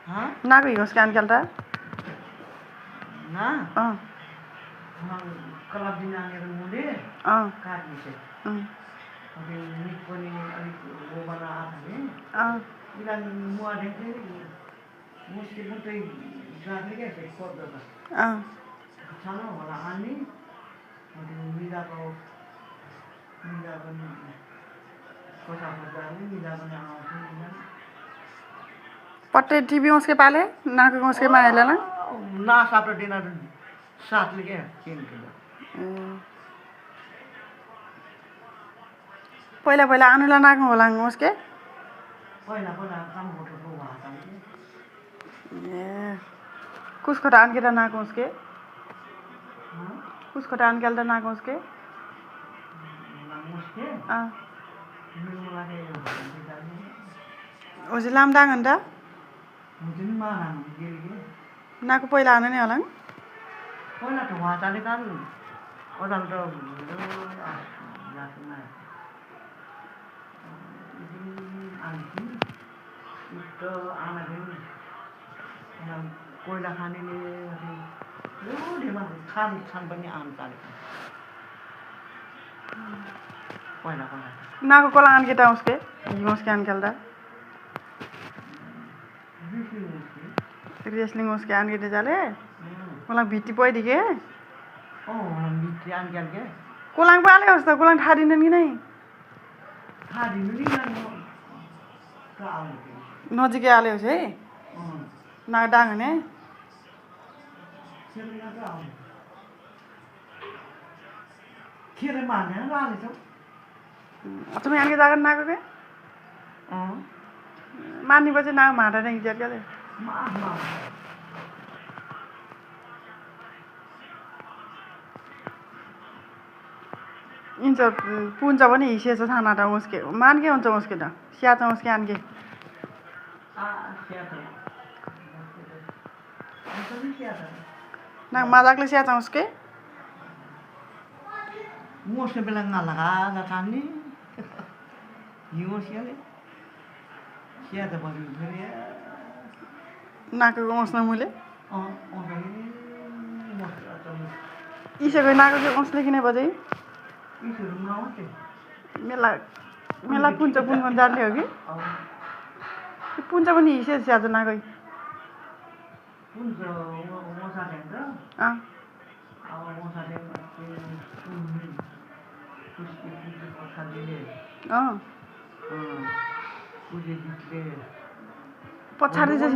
Nago higos kan kelta? Na? Kalau dinangir mudi, kan bisa. Tapi ni pun ini ada mana apa ni? Bilang mua deh tu, mesti pun tu jadi ke sekor dah. Sana wala ani, nanti mila kau ni, kau sampai ni mila kau yang apa ni? पट्टे TV उसके पाले नाको उसके मायला ना ना सापरे dinner साथ लेके किन किलो पहिला पहिला आनुला नाको होला उसके पहिला काम होटल को बात ए कुछ खटान के नाको उसके कुछ खटान के नाको उसके उसे लाम दांगन्दा Mungkin mana mungkin नाको पहिला आनु नै होला पहिला त वाचाले kan orang tu ya kena anti itu anak ini yang koila khane ni lu dia mah khan bani am tale पहिला नाको कोला आन के ता उसके उसके आन kelda रेसलिंग उसके आन के जाले कोला भिटी पय दिके भिटी आन के कोलाङ पाले होस् त कोलाङ थादिनन् कि नै थादिनु नि नजिकै आले होस् है ना डाङने खेरे माने राले छ তুমি আনকে জাগার না করে মানি বসে না মারা নাই যার গেলে इन्छ पुन्छ पनि हिसेछ थाना त उसके मानके हुन्छ उसके त स्या त उसके आनके ना मजाकले स्या त उसके Mosnya bilang ngalaga kani, yos ya le, siapa baru beri ya, nak ke mosna mule, ini mos atau isi ke nak ke mos lagi ni bajai, isi rumah macam, mela punca pun konjar le hogi, punca pun isi siapa nak ke, punca mosa dendra, mosa dendra, पछाडि चाहिँ